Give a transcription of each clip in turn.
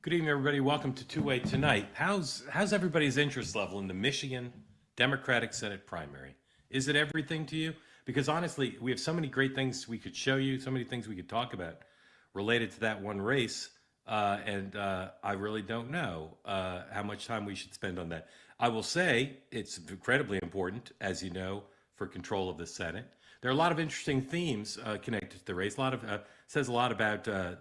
Good evening, everybody. Welcome to Two-Way Tonight. How's everybody's interest level in the Michigan Democratic Senate primary? Is it everything to you? Because honestly, we have so many great things we could show you, so many things we could talk about related to that one race, and I really don't know how much time we should spend on that. I will say it's incredibly important, as you know, for control of the Senate. There are a lot of interesting themes connected to the race. Says a lot about the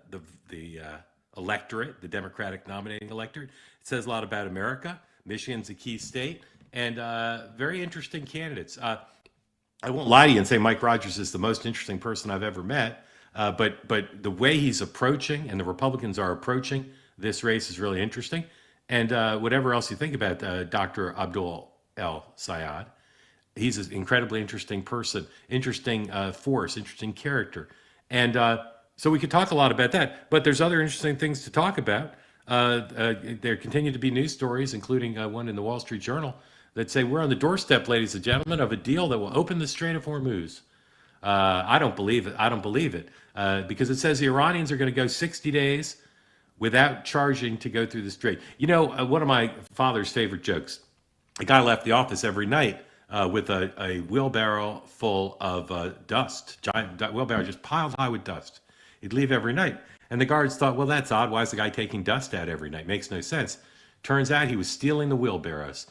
electorate, the Democratic nominating electorate. It says a lot about America. Michigan's a key state, and very interesting candidates. I won't lie to you and say Mike Rogers is the most interesting person I've ever met, but the way he's approaching and the Republicans are approaching this race is really interesting. And whatever else you think about Dr. Abdul El Sayed, he's an incredibly interesting person, interesting force, interesting character. And so we could talk a lot about that, but there's other interesting things to talk about. There continue to be news stories, including one in the Wall Street Journal, that say we're on the doorstep, ladies and gentlemen, of a deal that will open the Strait of Hormuz. I don't believe it. I don't believe it because it says the Iranians are going to go 60 days without charging to go through the strait. You know, one of my father's favorite jokes, a guy left the office every night with a wheelbarrow full of dust, giant wheelbarrow just piled high with dust. He'd leave every night. And the guards thought, well, that's odd. Why is the guy taking dust out every night? Makes no sense. Turns out he was stealing the wheelbarrows.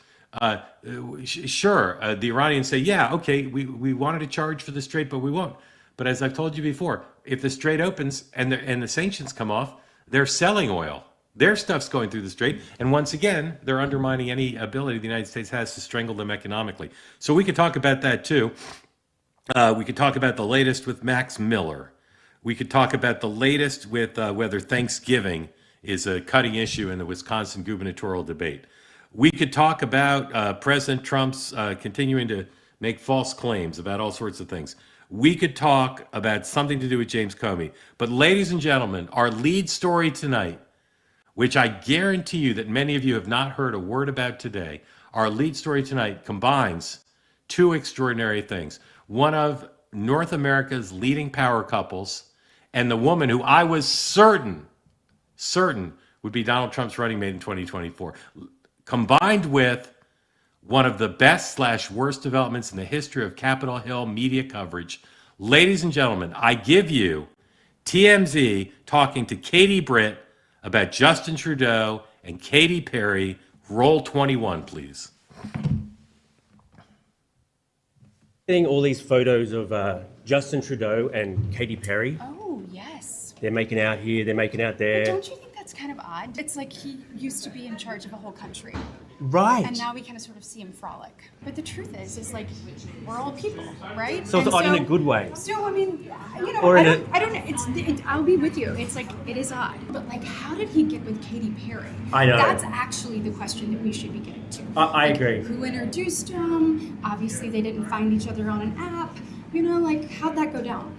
Sure, the Iranians say, yeah, okay, we wanted to charge for the strait, but we won't. But as I've told you before, if the strait opens and the sanctions come off, they're selling oil. Their stuff's going through the strait. And once again, they're undermining any ability the United States has to strangle them economically. So we could talk about that too. We could talk about the latest with Max Miller. We could talk about the latest with whether Thanksgiving is a cutting issue in the Wisconsin gubernatorial debate. We could talk about President Trump's continuing to make false claims about all sorts of things. We could talk about something to do with James Comey. But ladies and gentlemen, our lead story tonight, which I guarantee you that many of you have not heard a word about today, our lead story tonight combines two extraordinary things. One of North America's leading power couples, and the woman who I was certain would be Donald Trump's running mate in 2024, combined with one of the best / worst developments in the history of Capitol Hill media coverage. Ladies and gentlemen, I give you TMZ talking to Katie Britt about Justin Trudeau and Katy Perry. Roll 21, please. Seeing all these photos of Justin Trudeau and Katy Perry. Oh, yes. They're making out here, they're making out there. But don't you think that's kind of odd? It's like he used to be in charge of a whole country. Right. And now we kind of sort of see him frolic. But the truth is like, we're all people, right? So it's odd in a good way. So, I mean, you know, Or I in don't know. I'll be with you. It's like, it is odd. But like, how did he get with Katy Perry? I know. That's actually the question that we should be getting to. I Like, agree. Who introduced him? Obviously, they didn't find each other on an app. You know, like, how'd that go down?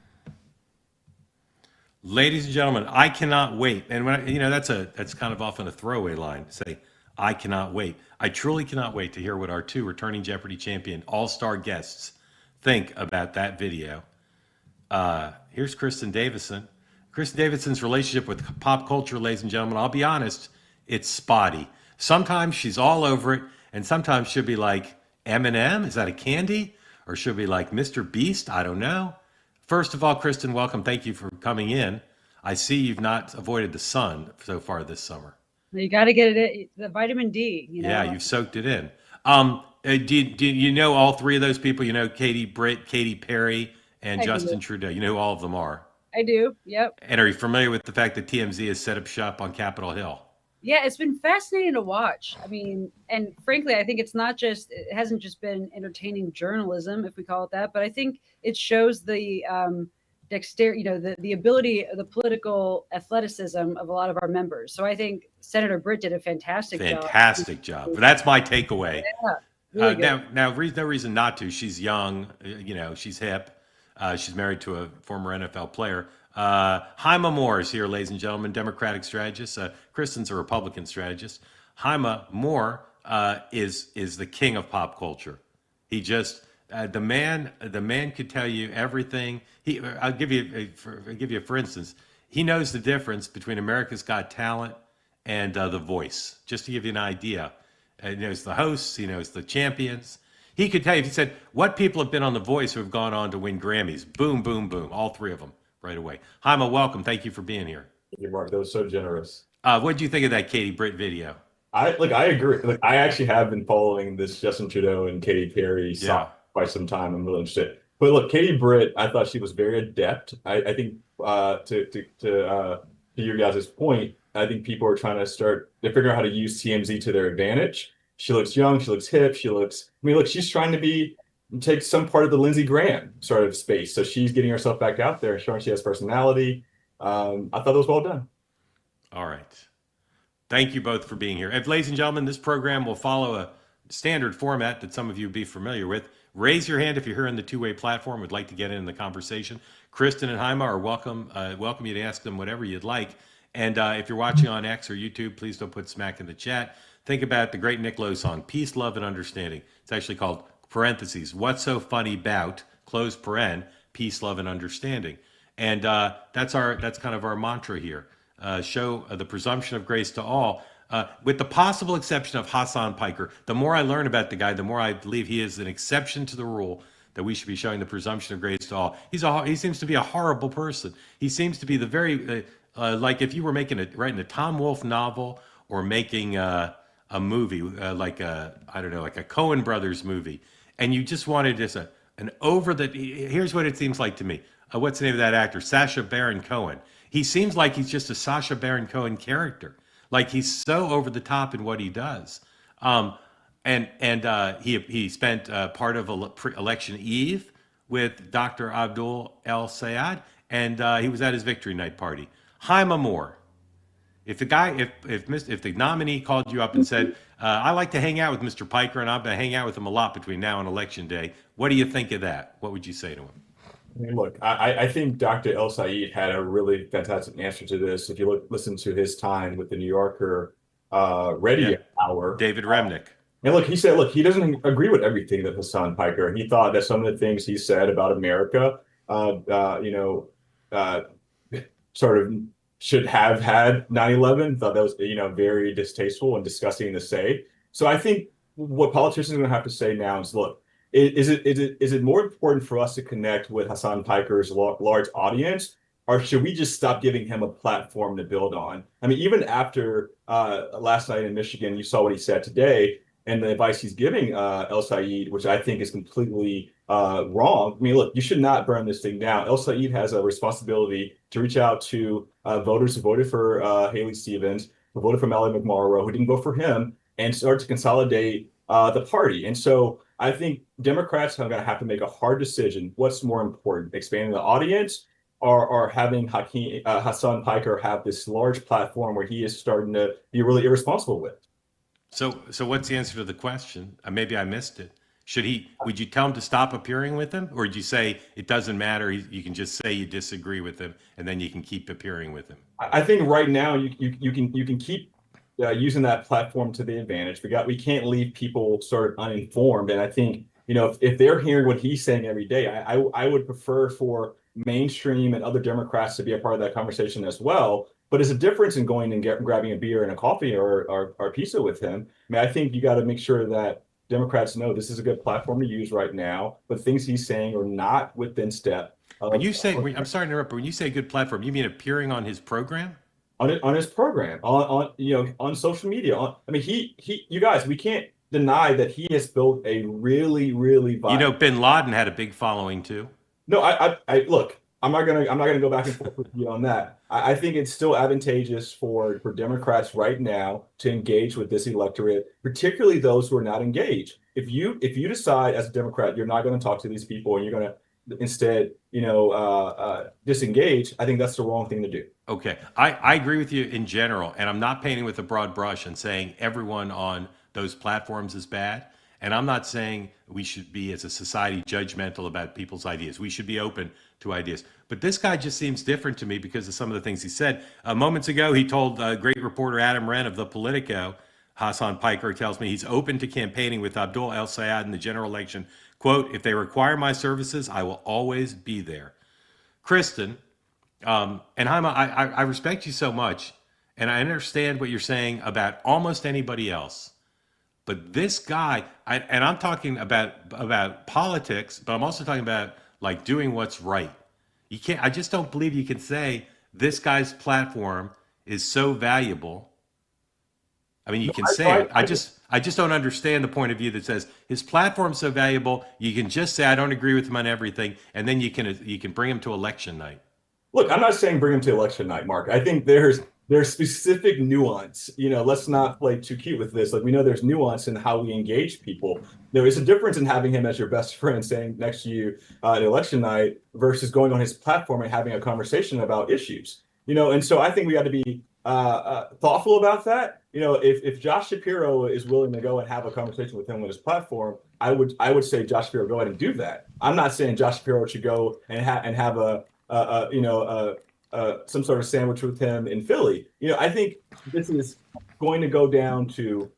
Ladies and gentlemen, I cannot wait. And when that's kind of often a throwaway line. Say, I cannot wait. I truly cannot wait to hear what our two returning Jeopardy champion all-star guests think about that video. Here's Kristin Davison. Kristin Davison's relationship with pop culture, ladies and gentlemen, I'll be honest, it's spotty. Sometimes she's all over it, and sometimes she'll be like, M&M, is that a candy? Or she'll be like, Mr. Beast, I don't know. First of all, Kristin, welcome. Thank you for coming in. I see you've not avoided the sun so far this summer. You got to get it, the vitamin D. You know? Yeah, you've soaked it in. Do you know all three of those people? You know Katy Britt, Katy Perry, and I Justin do. Trudeau. You know who all of them are. I do. Yep. And are you familiar with the fact that TMZ has set up shop on Capitol Hill? Yeah, it's been fascinating to watch. I mean, and frankly, I think it hasn't just been entertaining journalism, if we call it that, but I think it shows the dexterity, the ability, the political athleticism of a lot of our members. So I think Senator Britt did a fantastic job. But that's my takeaway. Yeah, really good. No reason not to. She's young, she's hip. She's married to a former NFL player. Hyma Moore is here, ladies and gentlemen, Democratic strategist. Kristin's a Republican strategist. Hyma Moore is the king of pop culture. He just the man could tell you everything. I'll give you for instance. He knows the difference between America's Got Talent and The Voice, just to give you an idea. He knows the hosts, he knows the champions. He could tell you, if he said, what people have been on The Voice who have gone on to win Grammys? Boom, boom, boom. All three of them right away. Hyma, welcome. Thank you for being here. Thank you, Mark. That was so generous. What did you think of that Katie Britt video? I agree. Like, I actually have been following this Justin Trudeau and Katy Perry song quite some time. I'm really interested. But look, Katie Britt, I thought she was very adept. I think to your guys' point, I think people are trying to they're figuring out how to use TMZ to their advantage. She looks young, she looks hip, look, she's trying to take some part of the Lindsey Graham sort of space. So she's getting herself back out there, showing she has personality. I thought it was well done. All right. Thank you both for being here. And ladies and gentlemen, this program will follow a standard format that some of you will be familiar with. Raise your hand if you're here on the two-way platform, would like to get in the conversation. Kristin and Hyma are welcome you to ask them whatever you'd like. And if you're watching on X or YouTube, please don't put smack in the chat. Think about the great Nick Lowe song, Peace, Love, and Understanding. It's actually called parentheses, What's So Funny About, close paren, Peace, Love, and Understanding. And that's kind of our mantra here. Show the presumption of grace to all, with the possible exception of Hasan Piker. The more I learn about the guy, the more I believe he is an exception to the rule that we should be showing the presumption of grace to all. He seems to be a horrible person. He seems to be the very, like if you were writing a Tom Wolfe novel or making a movie, like a Coen Brothers movie, and you just wanted just here's what it seems like to me. What's the name of that actor? Sacha Baron Cohen. He seems like he's just a Sacha Baron Cohen character. Like he's so over the top in what he does. He spent part of election eve with Dr. Abdul El Sayed, and he was at his victory night party. Hyma Moore. If the nominee called you up and said, I like to hang out with Mr. Piker and I'm going to hang out with him a lot between now and election day, what do you think of that? What would you say to him? I mean, look, I think Dr. El Sayed had a really fantastic answer to this. If you listen to his time with the New Yorker radio hour. David Remnick. And look, he said, he doesn't agree with everything that Hasan Piker. He thought that some of the things he said about America, sort of should have had 9/11. Thought that was, very distasteful and disgusting to say. So I think what politicians are going to have to say now is, look, is it more important for us to connect with Hasan Piker's large audience, or should we just stop giving him a platform to build on? I mean, even after last night in Michigan, you saw what he said today and the advice he's giving El Sayed, which I think is completely wrong. I mean, look, you should not burn this thing down. El Sayed has a responsibility to reach out to voters who voted for Haley Stevens, who voted for Mallory McMorrow, who didn't vote for him, and start to consolidate the party. And so I think Democrats are going to have to make a hard decision. What's more important, expanding the audience or having Hasan Piker have this large platform where he is starting to be really irresponsible with? So what's the answer to the question? Maybe I missed it. Would you tell him to stop appearing with him? Or would you say it doesn't matter, you can just say you disagree with him and then you can keep appearing with him? I think right now you can keep using that platform to the advantage. We can't leave people sort of uninformed. And I think, if they're hearing what he's saying every day, I would prefer for mainstream and other Democrats to be a part of that conversation as well. But there's a difference in going and grabbing a beer and a coffee or a pizza with him. I mean, I think you got to make sure that Democrats know this is a good platform to use right now, but things he's saying are not within step. When you say, I'm sorry to interrupt, but when you say good platform, you mean appearing on his program? On his program, on social media. You guys, we can't deny that he has built a really, really vibrant. Bin Laden had a big following too. No, I look. I'm not gonna go back and forth with you on that. I think it's still advantageous for Democrats right now to engage with this electorate, particularly those who are not engaged. If you decide as a Democrat you're not going to talk to these people and you're going to instead disengage, I think that's the wrong thing to do. Okay, I agree with you in general, and I'm not painting with a broad brush and saying everyone on those platforms is bad. And I'm not saying we should be, as a society, judgmental about people's ideas. We should be open to ideas. But this guy just seems different to me because of some of the things he said. Moments ago, he told great reporter Adam Wren of the Politico, Hasan Piker tells me he's open to campaigning with Abdul El Sayed in the general election. Quote, if they require my services, I will always be there. Kristin, and Hyma, I respect you so much. And I understand what you're saying about almost anybody else. But this guy, and I'm talking about politics, but I'm also talking about like doing what's right. You can't. I just don't believe you can say this guy's platform is so valuable. I mean, you can say it. I just don't understand the point of view that says his platform's so valuable. You can just say I don't agree with him on everything, and then you can bring him to election night. Look, I'm not saying bring him to election night, Mark. I think there's specific nuance. Let's not play too cute with this. Like, we know there's nuance in how we engage people. There is a difference in having him as your best friend saying next to you at election night versus going on his platform and having a conversation about issues. And so I think we got to be thoughtful about that. If Josh Shapiro is willing to go and have a conversation with him on his platform, I would say Josh Shapiro, go ahead and do that. I'm not saying Josh Shapiro should go and have some sort of sandwich with him in Philly. I think this is going to go down to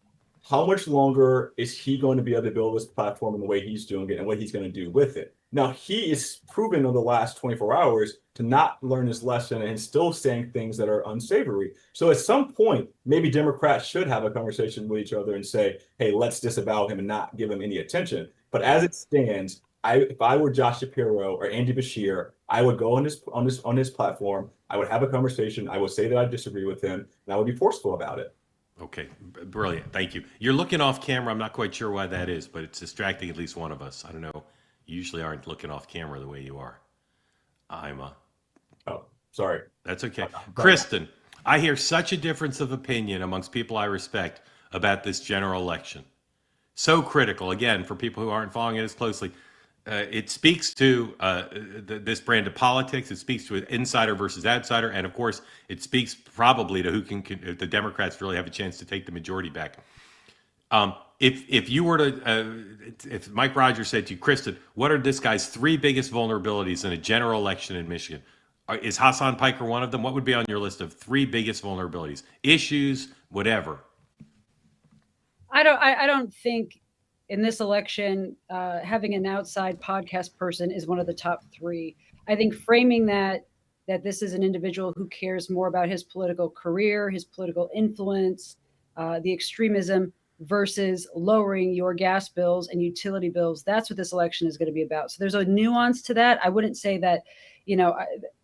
how much longer is he going to be able to build this platform in the way he's doing it and what he's going to do with it. Now, he is proven over the last 24 hours to not learn his lesson and still saying things that are unsavory. So at some point, maybe Democrats should have a conversation with each other and say, hey, let's disavow him and not give him any attention. But as it stands, if I were Josh Shapiro or Andy Bashir, I would go on his platform. I would have a conversation. I would say that I disagree with him, and I would be forceful about it. Okay, brilliant. Thank you. You're looking off camera. I'm not quite sure why that is, but it's distracting at least one of us. I don't know. You usually aren't looking off camera the way you are. Hyma. Oh, sorry. That's okay. Kristin, I hear such a difference of opinion amongst people I respect about this general election. So critical, again, for people who aren't following it as closely. It speaks to this brand of politics. It speaks to an insider versus outsider. And of course, it speaks probably to if the Democrats really have a chance to take the majority back. If you were to, if Mike Rogers said to you, Kristin, what are this guy's 3 biggest vulnerabilities in a general election in Michigan? Is Hassan Piker one of them? What would be on your list of 3 biggest vulnerabilities? Issues, whatever. I don't think in this election, having an outside podcast person is one of the top 3. I think framing that this is an individual who cares more about his political career, his political influence, the extremism versus lowering your gas bills and utility bills. That's what this election is going to be about. So there's a nuance to that. I wouldn't say that,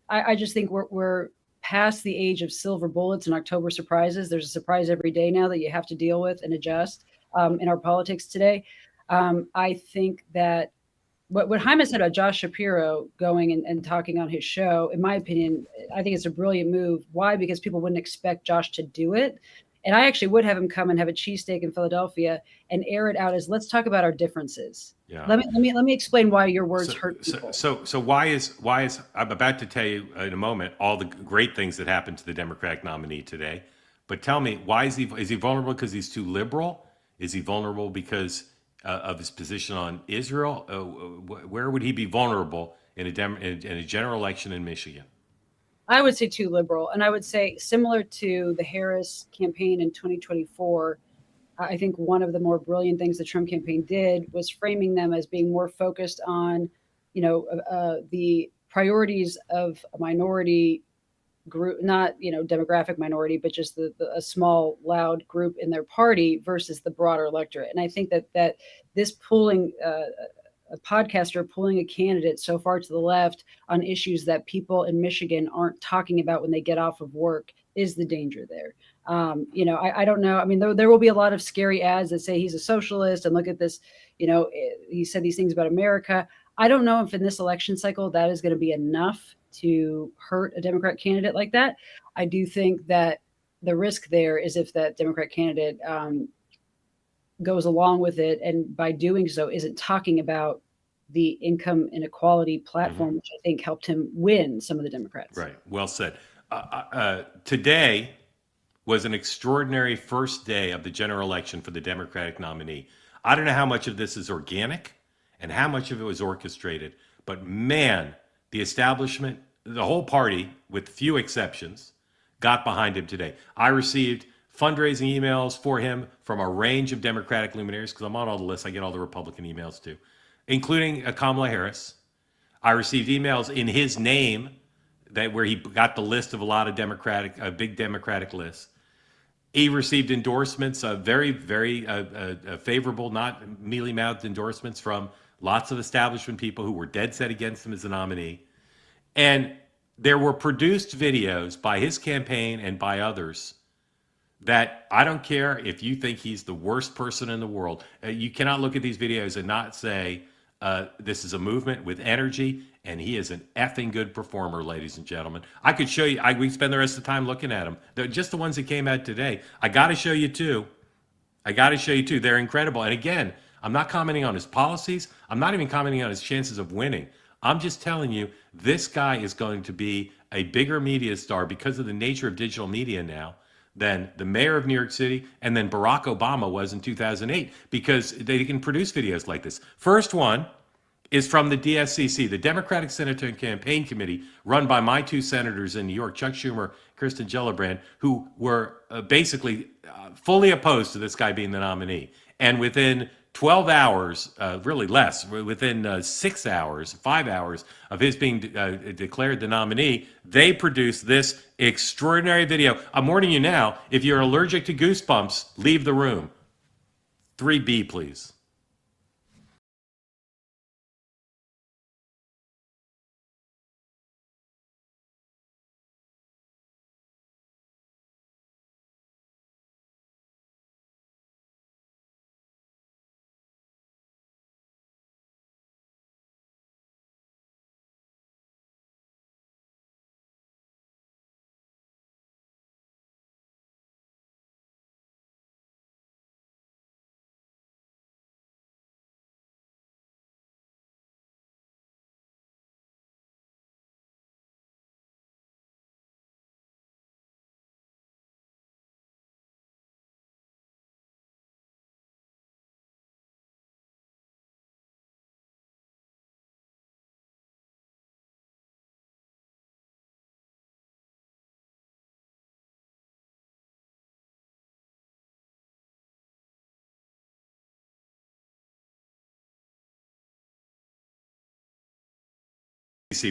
I just think we're past the age of silver bullets and October surprises. There's a surprise every day now that you have to deal with and adjust in our politics today. I think that what Hyma said about Josh Shapiro going and talking on his show, in my opinion, I think it's a brilliant move. Why? Because people wouldn't expect Josh to do it. And I actually would have him come and have a cheesesteak in Philadelphia and air it out as, let's talk about our differences. Yeah. Let me explain why your words hurt people. So why is I'm about to tell you in a moment all the great things that happened to the Democratic nominee today, but tell me, why is he vulnerable because he's too liberal? Is he vulnerable because of his position on Israel? Where would he be vulnerable in a general election in Michigan? I would say too liberal. And I would say similar to the Harris campaign in 2024, I think one of the more brilliant things the Trump campaign did was framing them as being more focused on, the priorities of a minority group, not, demographic minority, but just a small, loud group in their party versus the broader electorate. And I think that this pulling a podcaster pulling a candidate so far to the left on issues that people in Michigan aren't talking about when they get off of work is the danger there. I don't know. I mean, there will be a lot of scary ads that say he's a socialist and look at this, he said these things about America. I don't know if in this election cycle that is going to be enough to hurt a Democrat candidate like that. I do think that the risk there is if that Democrat candidate goes along with it, and by doing so isn't talking about the income inequality platform, which I think helped him win some of the Democrats. Right. Well said. Today was an extraordinary first day of the general election for the Democratic nominee. I don't know how much of this is organic and how much of it was orchestrated, but man, the establishment, the whole party, with few exceptions, got behind him today. I received fundraising emails for him from a range of Democratic luminaries, because I'm on all the lists. I get all the Republican emails too, including Kamala Harris. I received emails in his name that where he got the list of a lot of big Democratic lists. He received endorsements, very, very favorable, not mealy-mouthed endorsements from lots of establishment people who were dead set against him as a nominee. And there were produced videos by his campaign and by others that I don't care if you think he's the worst person in the world. You cannot look at these videos and not say, this is a movement with energy, and he is an effing good performer, ladies and gentlemen. I could show you, we spend the rest of the time looking at them. They're just the ones that came out today. I got to show you two. They're incredible. And again, I'm not commenting on his policies. I'm not even commenting on his chances of winning. I'm just telling you, this guy is going to be a bigger media star because of the nature of digital media now than the mayor of New York City and then Barack Obama was in 2008, because they can produce videos like this. First one is from the DSCC, the Democratic Senator Campaign Committee, run by my two senators in New York, Chuck Schumer, Kristin Gillibrand, who were basically fully opposed to this guy being the nominee. And within 12 hours, really less, within 6 hours, 5 hours of his being declared the nominee, they produced this extraordinary video. I'm warning you now, if you're allergic to goosebumps, leave the room. 3B, please.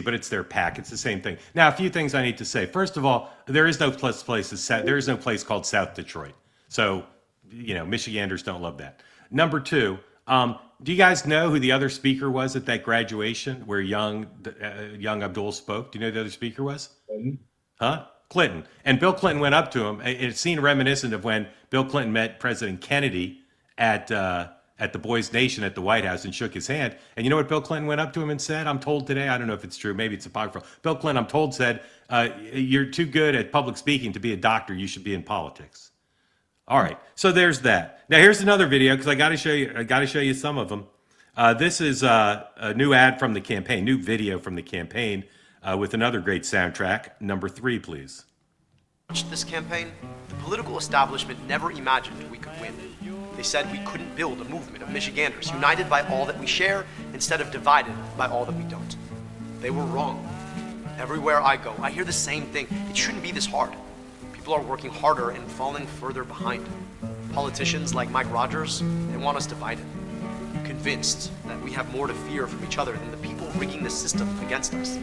But it's their pack. It's the same thing. Now, a few things I need to say. First of all, there is no place called South Detroit. So, Michiganders don't love that. Number two, do you guys know who the other speaker was at that graduation where young Abdul spoke? Do you know who the other speaker was? Huh? Clinton. And Bill Clinton went up to him. It seemed reminiscent of when Bill Clinton met President Kennedy at the Boys Nation at the White House and shook his hand. And you know what Bill Clinton went up to him and said? I'm told today, I don't know if it's true, maybe it's apocryphal. Bill Clinton, I'm told, said, you're too good at public speaking to be a doctor. You should be in politics. All right, so there's that. Now here's another video, because I got to show you some of them. This is a new ad from the campaign, new video from the campaign with another great soundtrack. Number 3, please. This campaign, the political establishment never imagined we could win. They said we couldn't build a movement of Michiganders united by all that we share instead of divided by all that we don't. They were wrong. Everywhere I go, I hear the same thing. It shouldn't be this hard. People are working harder and falling further behind. Politicians like Mike Rogers, they want us divided, convinced that we have more to fear from each other than the people rigging the system against us.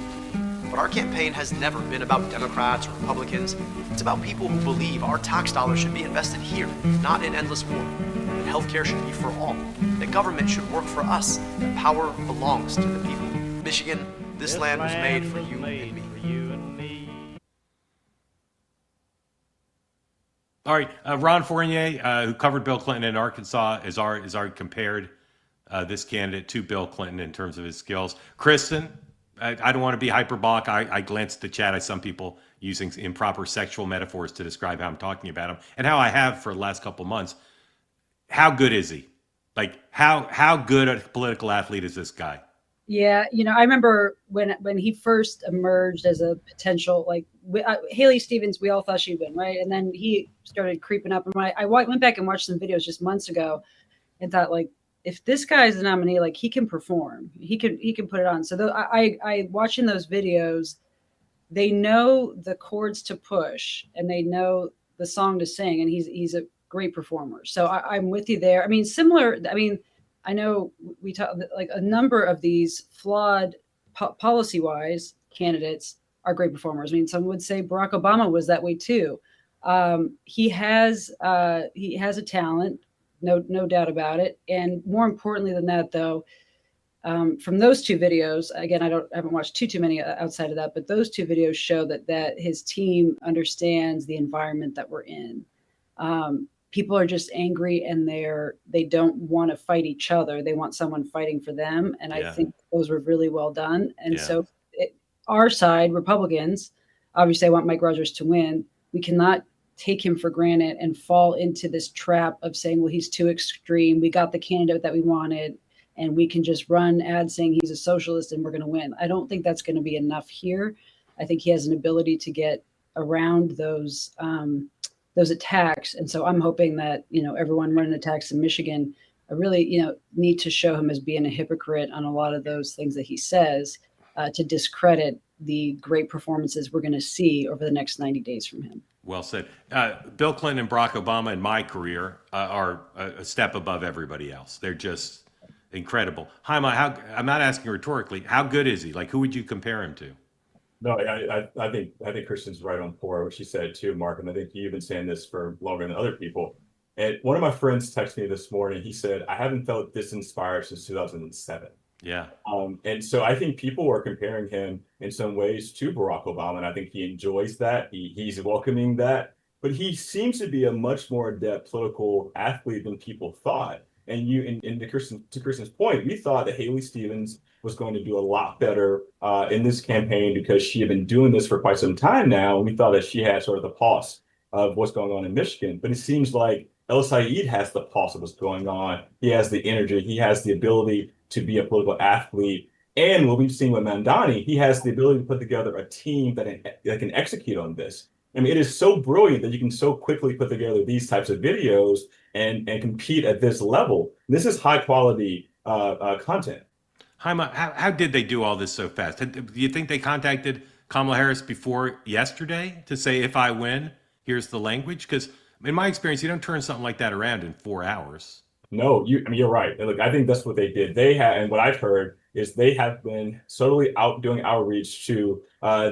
But our campaign has never been about Democrats or Republicans. It's about people who believe our tax dollars should be invested here, not in endless war. That healthcare should be for all. That government should work for us. That power belongs to the people. Michigan, this land was made for you and me. All right, Ron Fournier, who covered Bill Clinton in Arkansas, has already compared this candidate to Bill Clinton in terms of his skills. Kristin, I don't want to be hyperbolic. I glanced at the chat. I some people using improper sexual metaphors to describe how I'm talking about him and how I have for the last couple of months. How good is he? Like, how good a political athlete is this guy? Yeah, I remember when he first emerged as a potential, like, Haley Stevens, we all thought she'd win, right? And then he started creeping up. And when I went back and watched some videos just months ago and thought, like, if this guy is the nominee, like, he can perform, he can put it on. So I watching those videos, they know the chords to push and they know the song to sing, and he's a great performer. So I'm with you there. I mean, I know we talk like a number of these flawed policy-wise candidates are great performers. I mean, some would say Barack Obama was that way too. He has a talent, no doubt about it. And more importantly than that, though, from those two videos, again, I haven't watched too many outside of that, but those two videos show that his team understands the environment that we're in. People are just angry, and they don't want to fight each other. They want someone fighting for them. And I think those were really well done. And so our side, Republicans, obviously I want Mike Rogers to win. We cannot take him for granted and fall into this trap of saying, well, he's too extreme. We got the candidate that we wanted, and we can just run ads saying he's a socialist and we're going to win. I don't think that's going to be enough here. I think he has an ability to get around those attacks. And so I'm hoping that, everyone running attacks in Michigan, I really, need to show him as being a hypocrite on a lot of those things that he says, to discredit the great performances we're going to see over the next 90 days from him. Well said. Bill Clinton and Barack Obama in my career are a step above everybody else. They're just incredible. Hyma, I'm not asking rhetorically, how good is he? Like, who would you compare him to? No, I think Kristin's right on point, what she said too, Mark, and I think you've been saying this for longer than other people. And one of my friends texted me this morning. He said, I haven't felt this inspired since 2007. Yeah. And so I think people are comparing him in some ways to Barack Obama, and I think he enjoys that. He's welcoming that. But he seems to be a much more adept political athlete than people thought. And to Kristin's point, we thought that Haley Stevens was going to do a lot better in this campaign because she had been doing this for quite some time now. And we thought that she had sort of the pulse of what's going on in Michigan. But it seems like El Said has the pulse of what's going on. He has the energy. He has the ability to be a political athlete. And what we've seen with Mandani, he has the ability to put together a team that can execute on this. I mean, it is so brilliant that you can so quickly put together these types of videos and compete at this level. This is high quality content. Hyma, how did they do all this so fast? Do you think they contacted Kamala Harris before yesterday to say, if I win, here's the language? Because in my experience, you don't turn something like that around in 4 hours. No, you're right. And look, I think that's what they did. And what I've heard is they have been subtly doing outreach to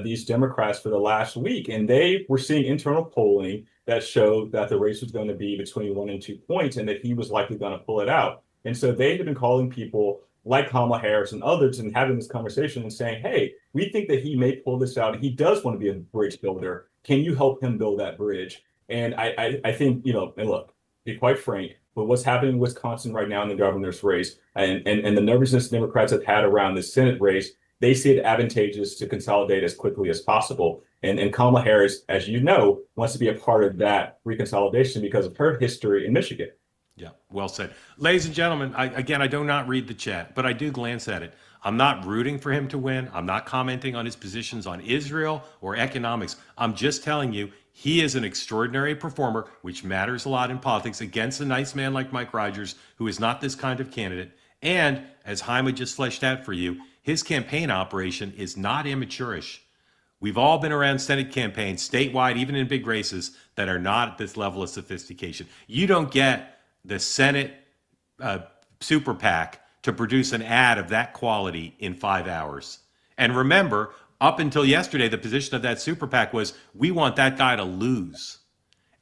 these Democrats for the last week. And they were seeing internal polling that showed that the race was going to be between 1 and 2 points and that he was likely going to pull it out. And so they have been calling people like Kamala Harris and others and having this conversation and saying, hey, we think that he may pull this out. He does want to be a bridge builder. Can you help him build that bridge? And I think, and look, be quite frank, but what's happening in Wisconsin right now in the governor's race and the nervousness Democrats have had around the Senate race, they see it advantageous to consolidate as quickly as possible. And Kamala Harris, as you know, wants to be a part of that reconsolidation because of her history in Michigan. Yeah, well said. Ladies and gentlemen, I do not read the chat, but I do glance at it. I'm not rooting for him to win. I'm not commenting on his positions on Israel or economics. I'm just telling you, he is an extraordinary performer, which matters a lot in politics, against a nice man like Mike Rogers, who is not this kind of candidate. And as Hyma just fleshed out for you, his campaign operation is not amateurish. We've all been around Senate campaigns, statewide, even in big races, that are not at this level of sophistication. You don't get the Senate super PAC to produce an ad of that quality in 5 hours. And remember, up until yesterday, the position of that super PAC was, we want that guy to lose.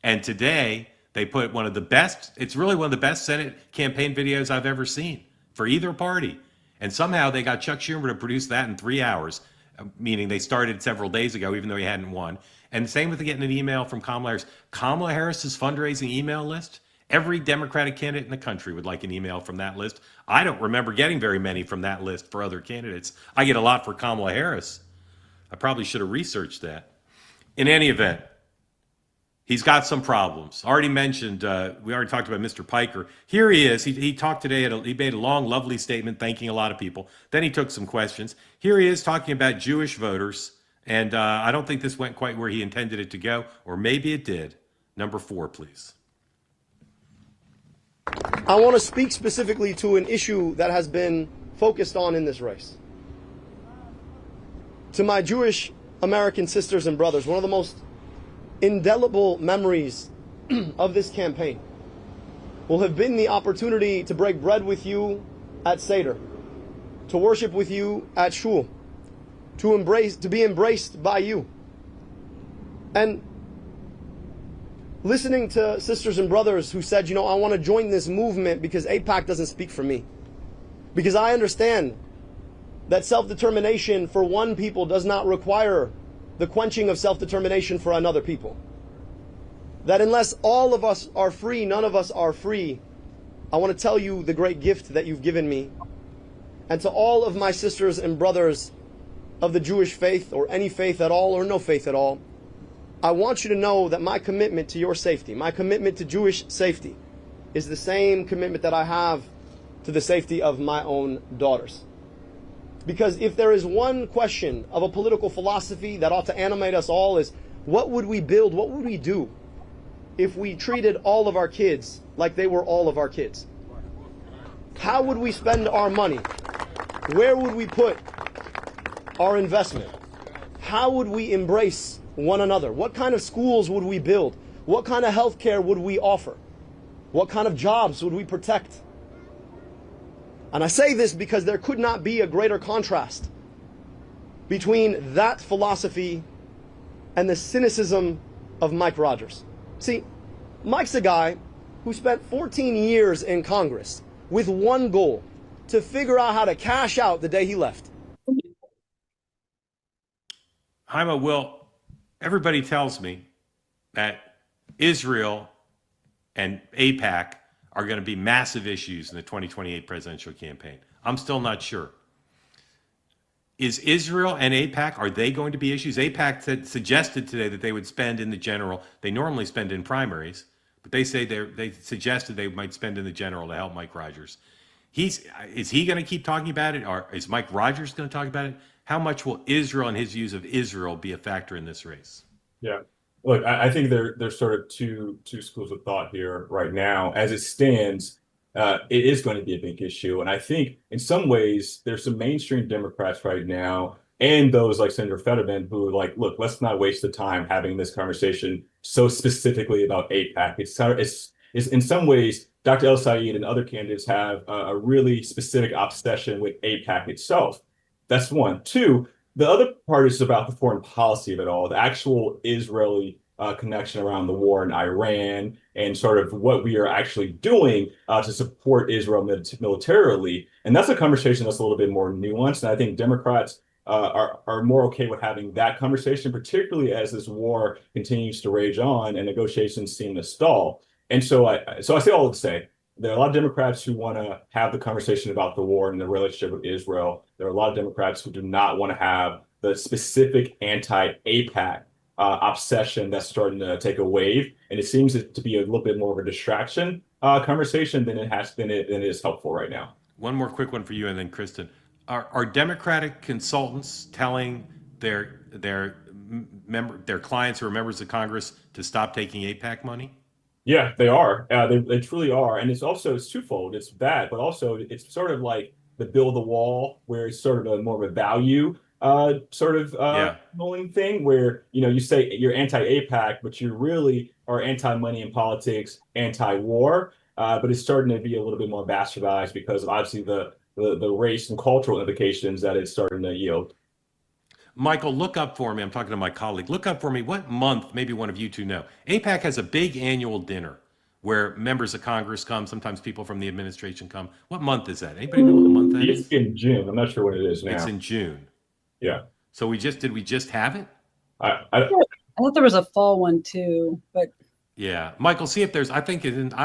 And today, they put one of the best, it's really one of the best Senate campaign videos I've ever seen for either party. And somehow they got Chuck Schumer to produce that in 3 hours, meaning they started several days ago, even though he hadn't won. And same with getting an email from Kamala Harris. Kamala Harris's fundraising email list, every Democratic candidate in the country would like an email from that list. I don't remember getting very many from that list for other candidates. I get a lot for Kamala Harris. I probably should have researched that. In any event, he's got some problems. Already mentioned, we already talked about Mr. Piker. Here he is. He talked today, he made a long, lovely statement thanking a lot of people. Then he took some questions. Here he is talking about Jewish voters. And I don't think this went quite where he intended it to go, or maybe it did. Number 4, please. I want to speak specifically to an issue that has been focused on in this race. To my Jewish American sisters and brothers, one of the most indelible memories of this campaign will have been the opportunity to break bread with you at Seder, to worship with you at Shul, to be embraced by you. And listening to sisters and brothers who said, you know, I want to join this movement because AIPAC doesn't speak for me. Because I understand that self-determination for one people does not require the quenching of self-determination for another people. That unless all of us are free, none of us are free. I want to tell you the great gift that you've given me. And to all of my sisters and brothers of the Jewish faith, or any faith at all, or no faith at all, I want you to know that my commitment to your safety, my commitment to Jewish safety, is the same commitment that I have to the safety of my own daughters. Because if there is one question of a political philosophy that ought to animate us all, is what would we build, what would we do if we treated all of our kids like they were all of our kids? How would we spend our money? Where would we put our investment? How would we embrace one another? What kind of schools would we build? What kind of health care would we offer? What kind of jobs would we protect? And I say this because there could not be a greater contrast between that philosophy and the cynicism of Mike Rogers. See, Mike's a guy who spent 14 years in Congress with one goal: to figure out how to cash out the day he left. Hyma, well, everybody tells me that Israel and AIPAC are going to be massive issues in the 2028 presidential campaign. I'm still not sure. Is Israel and AIPAC, are they going to be issues? AIPAC suggested today that they would spend in the general. They normally spend in primaries, but they say they suggested they might spend in the general to help Mike Rogers. Is he going to keep talking about it, or is Mike Rogers going to talk about it? How much will Israel and his views of Israel be a factor in this race? Yeah. Look, I think there's sort of two schools of thought here right now. As it stands, it is going to be a big issue. And I think in some ways, there's some mainstream Democrats right now, and those like Senator Fetterman, who are like, look, let's not waste the time having this conversation so specifically about AIPAC. It's in some ways, Dr. El Sayed and other candidates have a really specific obsession with AIPAC itself. That's one. Two, the other part is about the foreign policy of it all, the actual Israeli connection around the war in Iran, and sort of what we are actually doing to support Israel militarily. And that's a conversation that's a little bit more nuanced. And I think Democrats are more okay with having that conversation, particularly as this war continues to rage on and negotiations seem to stall. And so I say all to say, there are a lot of Democrats who want to have the conversation about the war and the relationship with Israel. There are a lot of Democrats who do not want to have the specific anti-AIPAC obsession that's starting to take a wave. And it seems to be a little bit more of a distraction conversation than it is helpful right now. One more quick one for you, and then Kristin. Are Democratic consultants telling their clients who are members of Congress to stop taking AIPAC money? Yeah, they are. They truly are. And it's twofold. It's that, but also it's sort of like the build the wall, where it's sort of more of a value polling thing, where, you know, you say you're anti-AIPAC, but you really are anti-money in politics, anti-war. But it's starting to be a little bit more bastardized because of obviously the race and cultural implications that it's starting to yield. Michael, look up for me. I'm talking to my colleague. Look up for me what month, maybe one of you two know. AIPAC has a big annual dinner where members of Congress come. Sometimes people from the administration come. What month is that? Anybody know what month that is? It's in June. I'm not sure what it is now. It's in June. Yeah. So did we just have it? I thought there was a fall one too, but yeah, Michael, see if there's, I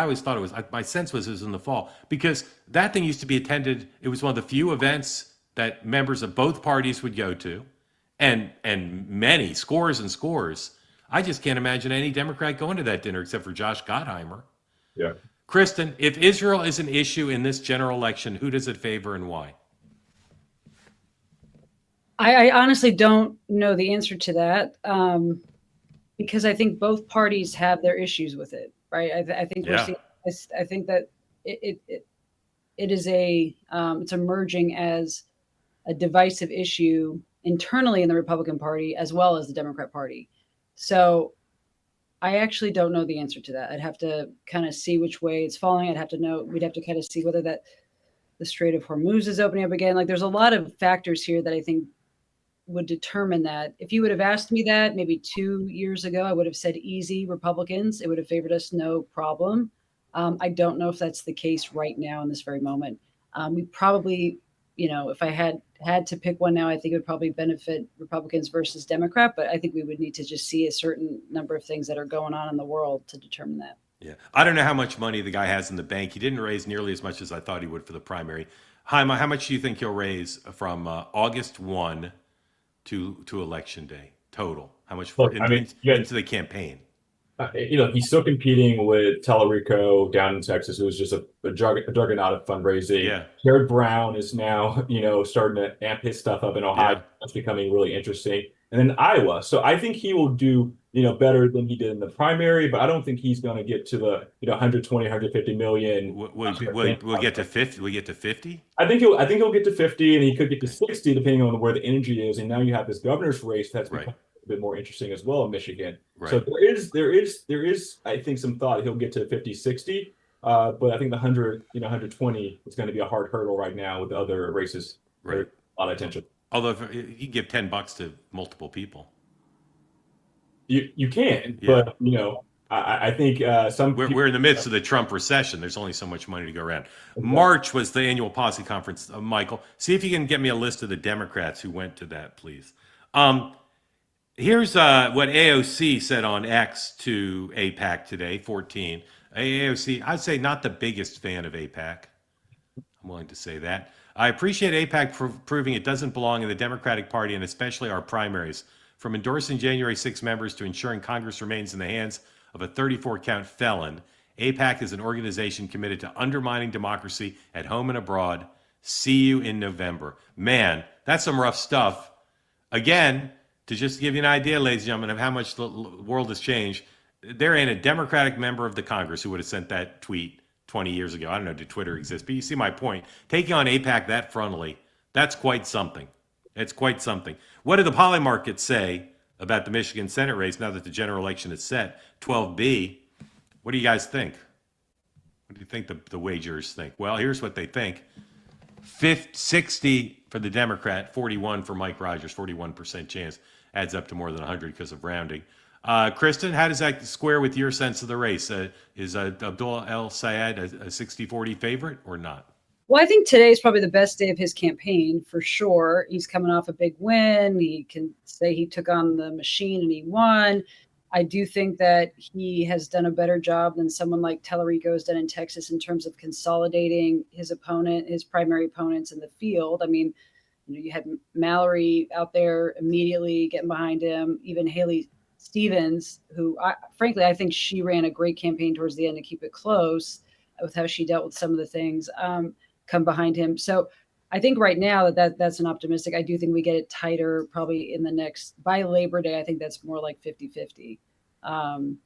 always thought it was, my sense was it was in the fall, because that thing used to be attended. It was one of the few events that members of both parties would go to, and many, scores and scores. I just can't imagine any Democrat going to that dinner except for Josh Gottheimer. Yeah. Kristin, if Israel is an issue in this general election, who does it favor and why? I honestly don't know the answer to that, because I think both parties have their issues with it, right? I think we're seeing. I think that it is it's emerging as a divisive issue internally in the Republican Party as well as the Democrat Party. So I actually don't know the answer to that. I'd have to kind of see which way it's falling. We'd have to kind of see whether the Strait of Hormuz is opening up again. Like, there's a lot of factors here that I think would determine that. If you would have asked me that maybe 2 years ago, I would have said easy Republicans. It would have favored us, no problem. I don't know if that's the case right now in this very moment. We probably, if I had to pick one now, I think it would probably benefit Republicans versus Democrat, but I think we would need to just see a certain number of things that are going on in the world to determine that. Yeah. I don't know how much money the guy has in the bank. He didn't raise nearly as much as I thought he would for the primary. Hyma, how much do you think he'll raise from August 1 to election day total? How much into the campaign? He's still competing with Tellerico down in Texas. It was just a juggernaut of fundraising. Yeah. Jared Brown is now, starting to amp his stuff up in Ohio. Yeah. That's becoming really interesting. And then Iowa. So I think he will do, better than he did in the primary, but I don't think he's going to get to the, 120, 150 million. We'll get to 50. We get to 50. I think he'll get to 50, and he could get to 60 depending on where the energy is. And now you have this governor's race that's become a bit more interesting as well in Michigan. Right. So there is I think some thought he'll get to 50, 60. But I think the 100, 120 is going to be a hard hurdle right now with the other races. Right. A lot of attention. Although if you give $10 to multiple people. You can, Yeah. but I think We're in the midst of the Trump recession. There's only so much money to go around. March was the annual policy conference. Michael, see if you can get me a list of the Democrats who went to that, please. Here's what AOC said on X to AIPAC today, 14. AOC, I'd say not the biggest fan of AIPAC. I'm willing to say that. I appreciate AIPAC proving it doesn't belong in the Democratic Party and especially our primaries. From endorsing January 6 members to ensuring Congress remains in the hands of a 34-count felon, AIPAC is an organization committed to undermining democracy at home and abroad. See you in November. Man, that's some rough stuff. Again, to just give you an idea, ladies and gentlemen, of how much the world has changed, there ain't a Democratic member of the Congress who would have sent that tweet 20 years ago. I don't know, did Twitter exist? But you see my point. Taking on AIPAC that frontally, that's quite something. It's quite something. What do the Polymarkets say about the Michigan Senate race now that the general election is set? 12B. What do you guys think? What do you think the wagers think? Well, here's what they think. 60 for the Democrat, 41 for Mike Rogers, 41% chance. Adds up to more than 100 because of rounding. Kristin, how does that square with your sense of the race? Is Abdul El Sayed a 60-40 favorite or not? Well, I think today is probably the best day of his campaign for sure. He's coming off a big win. He can say he took on the machine and he won. I do think that he has done a better job than someone like Tellerico has done in Texas in terms of consolidating his primary opponents in the field. I mean, you had Mallory out there immediately getting behind him, even Haley Stevens, who frankly, I think she ran a great campaign towards the end to keep it close with how she dealt with some of the things. Come behind him. So I think right now that's an optimistic. I do think we get it tighter probably by Labor Day. I think that's more like 50-50. I'm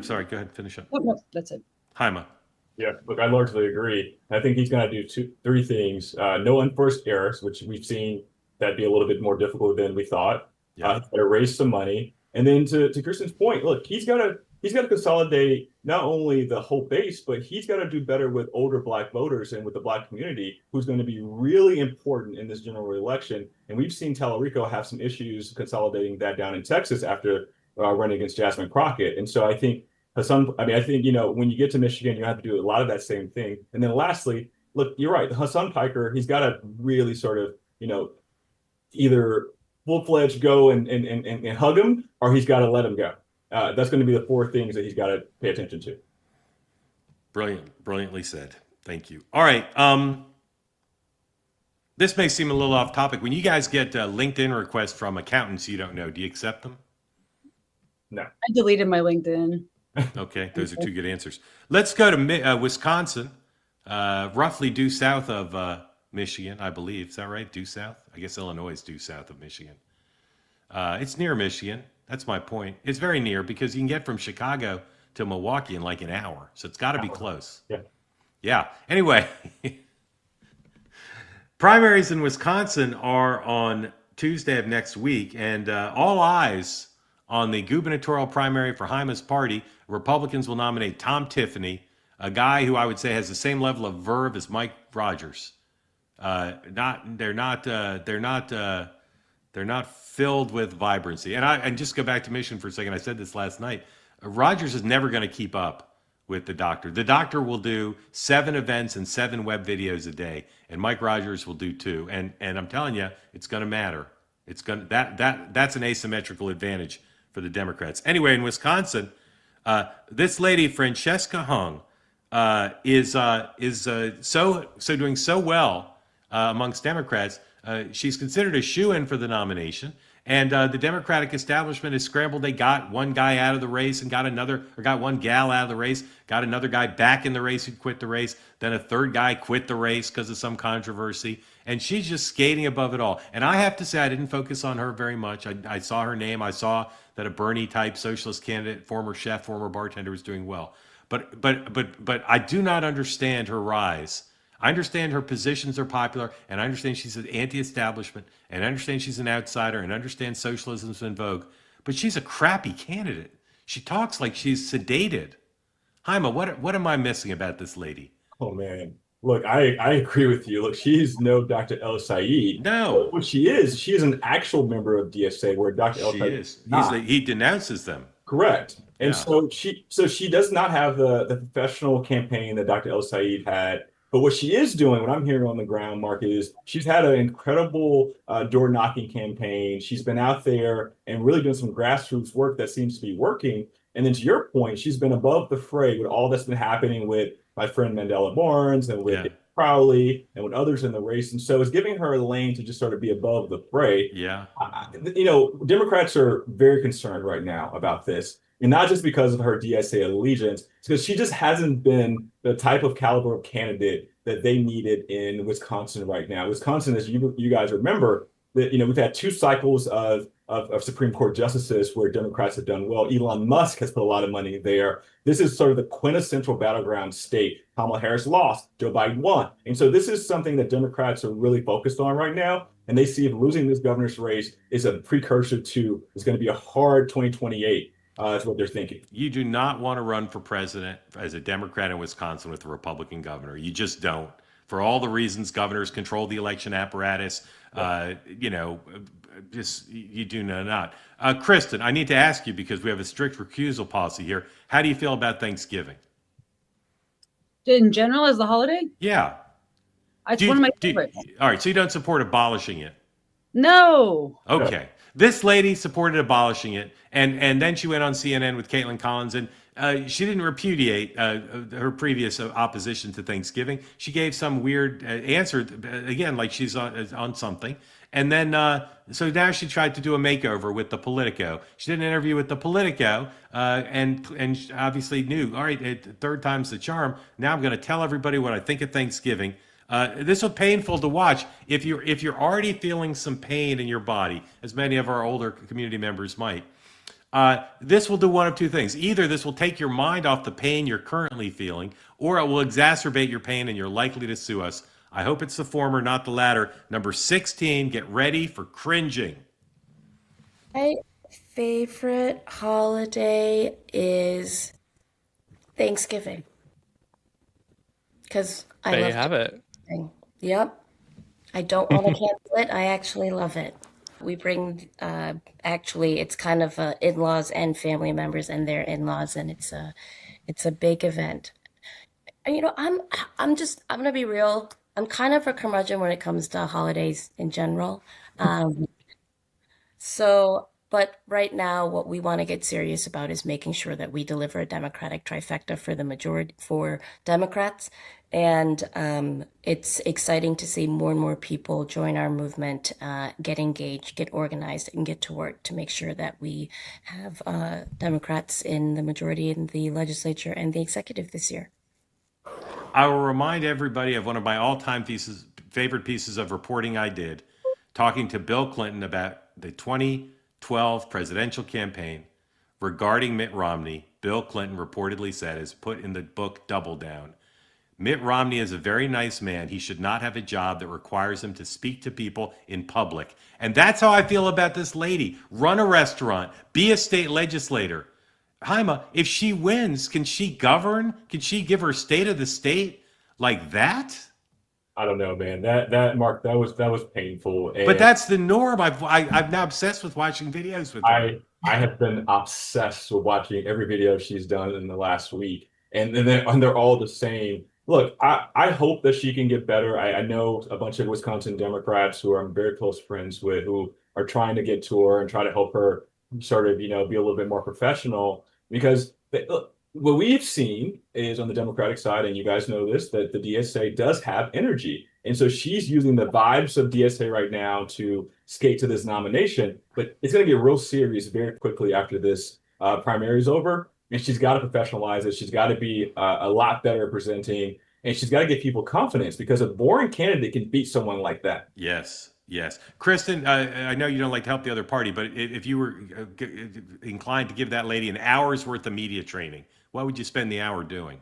sorry, go ahead, finish up. No, that's it. Hyma. Yeah, look, I largely agree. I think he's going to do three things. No unforced errors, which we've seen that'd be a little bit more difficult than we thought. Yeah. He's got to raise some money. And then to Kristin's point, look, he's got to consolidate not only the whole base, but he's got to do better with older Black voters and with the Black community, who's going to be really important in this general election. And we've seen Tellerico have some issues consolidating that down in Texas after running against Jasmine Crockett. And so I think when you get to Michigan, you have to do a lot of that same thing. And then lastly, look, you're right. Hassan Piker, he's got to really sort of, either full-fledged go and hug him, or he's got to let him go. That's going to be the four things that he's got to pay attention to. Brilliantly said. Thank you. All right. This may seem a little off topic. When you guys get LinkedIn requests from accountants you don't know, do you accept them? No. I deleted my LinkedIn. Okay, those are two good answers. Let's go to Wisconsin, roughly due south of Michigan, I believe. Is that right? Due south? I guess Illinois is due south of Michigan. It's near Michigan. That's my point. It's very near because you can get from Chicago to Milwaukee in like an hour. So it's got to be close. Yeah. Anyway, primaries in Wisconsin are on Tuesday of next week, and all eyes on the gubernatorial primary for Hyma's party. Republicans will nominate Tom Tiffany, a guy who I would say has the same level of verve as Mike Rogers. They're not They're not filled with vibrancy. And just go back to Michigan for a second. I said this last night. Rogers is never going to keep up with the doctor. The doctor will do 7 events and 7 web videos a day, and Mike Rogers will do 2. And I'm telling you, it's going to matter. It's going that's an asymmetrical advantage for the Democrats. Anyway, in Wisconsin, this lady Francesca Hung is doing so well amongst Democrats. She's considered a shoo-in for the nomination, and the Democratic establishment has scrambled. They got one guy out of the race and got one gal out of the race, got another guy back in the race who quit the race. Then a third guy quit the race because of some controversy, and she's just skating above it all. And I have to say, I didn't focus on her very much. I saw her name. I saw that a Bernie-type socialist candidate, former chef, former bartender, was doing well. But I do not understand her rise. I understand her positions are popular, and I understand she's an anti-establishment, and I understand she's an outsider, and I understand socialism's in vogue. But she's a crappy candidate. She talks like she's sedated. Hyma, what am I missing about this lady? Oh man, look, I agree with you. Look, she's no Dr. El Sayed. No, what she is an actual member of DSA, where Dr. El Sayed is not. He denounces them. Correct. And Yeah. so she does not have the professional campaign that Dr. El Sayed had. But what she is doing, what I'm hearing on the ground, Mark, is she's had an incredible door knocking campaign. She's been out there and really doing some grassroots work that seems to be working. And then to your point, she's been above the fray with all that's been happening with my friend Mandela Barnes and with Crowley and with others in the race. And so it's giving her a lane to just sort of be above the fray. Yeah. Democrats are very concerned right now about this. And not just because of her DSA allegiance, it's because she just hasn't been the type of caliber of candidate that they needed in Wisconsin right now. Wisconsin, as you guys remember, that we've had 2 cycles of Supreme Court justices where Democrats have done well. Elon Musk has put a lot of money there. This is sort of the quintessential battleground state. Kamala Harris lost, Joe Biden won. And so this is something that Democrats are really focused on right now. And they see if losing this governor's race is a precursor to, it's going to be a hard 2028. That's what they're thinking. You do not want to run for president as a Democrat in Wisconsin with a Republican governor. You just don't. For all the reasons governors control the election apparatus, you do not. Kristin, I need to ask you, because we have a strict recusal policy here. How do you feel about Thanksgiving? In general, as the holiday? Yeah. It's one of my favorites. All right, so you don't support abolishing it? No. Okay. This lady supported abolishing it, and then she went on CNN with Caitlin Collins, and she didn't repudiate her previous opposition to Thanksgiving. She gave some weird answer, again, like she's on something. And then, so now she tried to do a makeover with the Politico. She did an interview with the Politico, and obviously knew, all right, third time's the charm. Now I'm going to tell everybody what I think of Thanksgiving. This was painful to watch. If you're already feeling some pain in your body, as many of our older community members might, this will do one of 2 things. Either this will take your mind off the pain you're currently feeling, or it will exacerbate your pain and you're likely to sue us. I hope it's the former, not the latter. Number 16, get ready for cringing. My favorite holiday is Thanksgiving. Because I There you love have it. Thanksgiving. Yep. I don't want to cancel it. I actually love it. We bring, actually, it's kind of in-laws and family members and their in-laws, and it's a big event. And, I'm going to be real. I'm kind of a curmudgeon when it comes to holidays in general. But right now, what we want to get serious about is making sure that we deliver a Democratic trifecta for the majority, for Democrats. And it's exciting to see more and more people join our movement, get engaged, get organized, and get to work to make sure that we have Democrats in the majority in the legislature and the executive this year. I will remind everybody of one of my all-time favorite pieces of reporting I did, talking to Bill Clinton about the 2012 presidential campaign regarding Mitt Romney. Bill Clinton reportedly said, as put in the book Double Down, Mitt Romney is a very nice man. He should not have a job that requires him to speak to people in public. And that's how I feel about this lady. Run a restaurant, be a state legislator. Hyma, if she wins, can she govern? Can she give her state of the state like that? I don't know, man. That Mark, that was painful. But that's the norm. I'm now obsessed with watching videos with her. I have been obsessed with watching every video she's done in the last week, and they're all the same. Look, I hope that she can get better. I know a bunch of Wisconsin Democrats who I'm very close friends with who are trying to get to her and try to help her sort of, be a little bit more professional because look, what we've seen is on the Democratic side, and you guys know this, that the DSA does have energy. And so she's using the vibes of DSA right now to skate to this nomination, but it's going to get real serious very quickly after this primary is over. And she's got to professionalize it. She's got to be a lot better presenting, and she's got to give people confidence because a boring candidate can beat someone like that. Yes. Yes. Kristin, I know you don't like to help the other party, but if you were inclined to give that lady an hour's worth of media training, what would you spend the hour doing?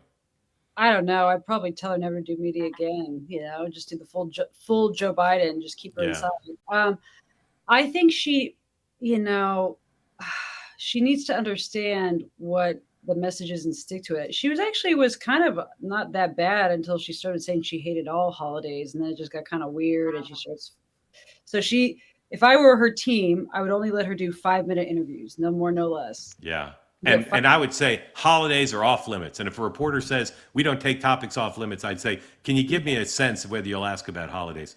I don't know. I'd probably tell her never to do media again. Just do the full Joe Biden, just keep her inside. I think she, she needs to understand what the message is and stick to it. She was kind of not that bad until she started saying she hated all holidays, and then it just got kind of weird. And she starts. So if I were her team, I would only let her do 5-minute interviews, no more, no less. Yeah. And I would say holidays are off limits. And if a reporter says we don't take topics off limits, I'd say, can you give me a sense of whether you'll ask about holidays?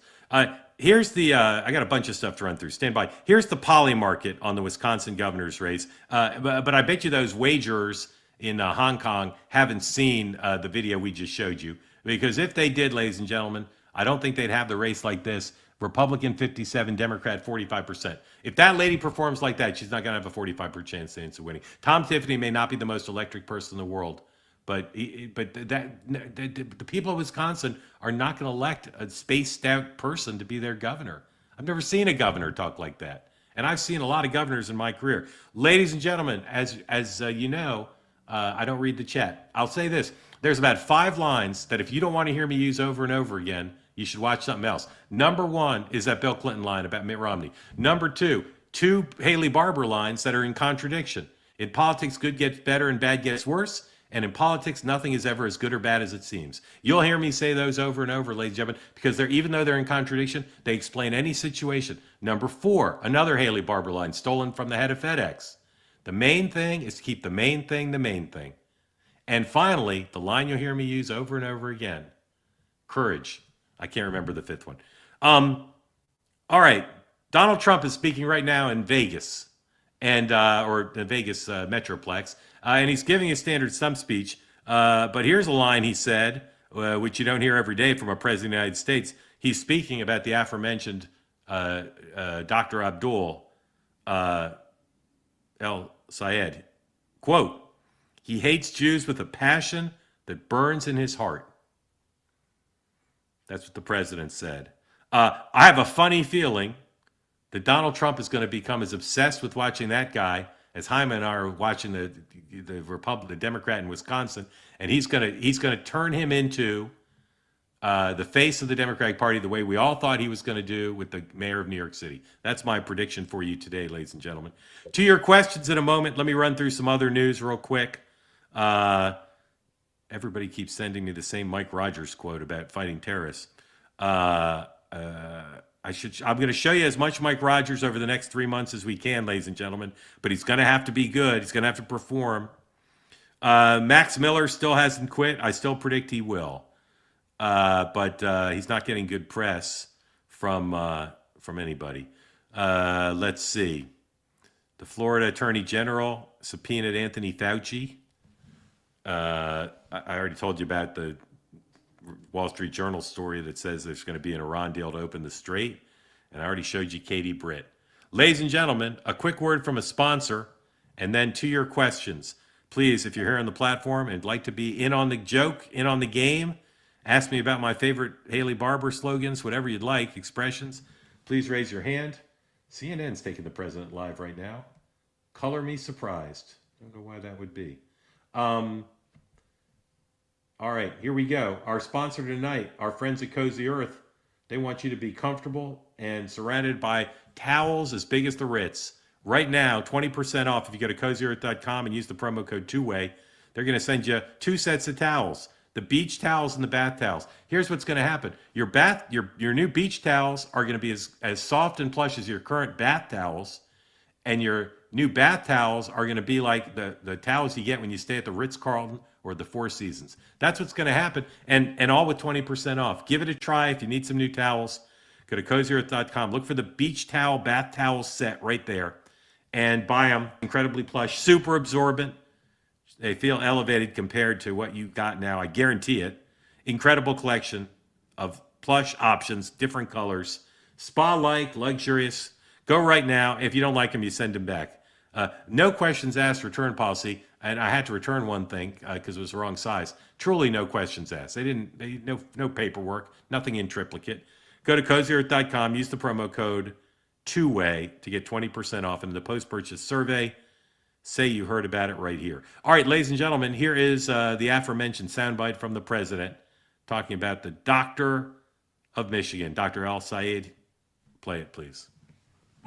Here's the, I got a bunch of stuff to run through. Stand by. Here's the Polymarket on the Wisconsin governor's race. But I bet you those wagers in Hong Kong haven't seen the video we just showed you. Because if they did, ladies and gentlemen, I don't think they'd have the race like this. Republican 57, Democrat 45%. If that lady performs like that, she's not going to have a 45% chance of winning. Tom Tiffany may not be the most electric person in the world, but the people of Wisconsin are not going to elect a spaced out person to be their governor. I've never seen a governor talk like that, and I've seen a lot of governors in my career. Ladies and gentlemen, as you know, I don't read the chat. I'll say this: there's about 5 lines that if you don't want to hear me use over and over again, you should watch something else. Number 1 is that Bill Clinton line about Mitt Romney. Number 2, 2 Haley Barbour lines that are in contradiction. In politics, good gets better and bad gets worse. And in politics, nothing is ever as good or bad as it seems. You'll hear me say those over and over, ladies and gentlemen, because even though they're in contradiction, they explain any situation. Number 4, another Haley Barbour line stolen from the head of FedEx. The main thing is to keep the main thing the main thing. And finally, the line you'll hear me use over and over again, courage. I can't remember the 5th one. All right. Donald Trump is speaking right now in Vegas or the Vegas Metroplex, and he's giving a standard stump speech. But here's a line he said, which you don't hear every day from a president of the United States. He's speaking about the aforementioned Dr. Abdul El Sayed. Quote, he hates Jews with a passion that burns in his heart. That's what the president said. I have a funny feeling that Donald Trump is going to become as obsessed with watching that guy as Hyma and I are watching the Democrat in Wisconsin, and he's going to turn him into the face of the Democratic Party the way we all thought he was going to do with the mayor of New York City. That's my prediction for you today, ladies and gentlemen. To your questions in a moment, let me run through some other news real quick. Everybody keeps sending me the same Mike Rogers quote about fighting terrorists. I'm going to show you as much Mike Rogers over the next 3 months as we can, ladies and gentlemen. But he's going to have to be good. He's going to have to perform. Max Miller still hasn't quit. I still predict he will. But he's not getting good press from anybody. Let's see. The Florida Attorney General subpoenaed Anthony Fauci. I already told you about the Wall Street Journal story that says there's going to be an Iran deal to open the strait. And I already showed you Katie Britt. Ladies and gentlemen, a quick word from a sponsor, and then to your questions. Please, if you're here on the platform and like to be in on the joke, in on the game, ask me about my favorite Haley Barbour slogans, whatever you'd like, expressions, please raise your hand. CNN's taking the president live right now. Color me surprised. I don't know why that would be. All right, here we go. Our sponsor tonight, our friends at Cozy Earth, they want you to be comfortable and surrounded by towels as big as the Ritz. Right now, 20% off if you go to CozyEarth.com and use the promo code 2way. They're going to send you 2 sets of towels. The beach towels and the bath towels. Here's what's going to happen. Your new beach towels are going to be as soft and plush as your current bath towels, and your new bath towels are going to be like the towels you get when you stay at the Ritz-Carlton or the Four Seasons. That's what's going to happen, and all with 20% off. Give it a try. If you need some new towels, go to cozyearth.com. Look for the beach towel, bath towel set right there, and buy them. Incredibly plush, super absorbent. They feel elevated compared to what you got now. I guarantee it. Incredible collection of plush options, different colors, spa-like, luxurious. Go right now. If you don't like them, you send them back. No questions asked return policy. And I had to return one thing because it was the wrong size. Truly no questions asked. No paperwork, nothing in triplicate. Go to cozyearth.com, use the promo code TWOWAY to get 20% off into the post-purchase survey. Say you heard about it right here. All right, ladies and gentlemen, here is the aforementioned soundbite from the president talking about the doctor of Michigan, Dr. Al Sayed. Play it, please.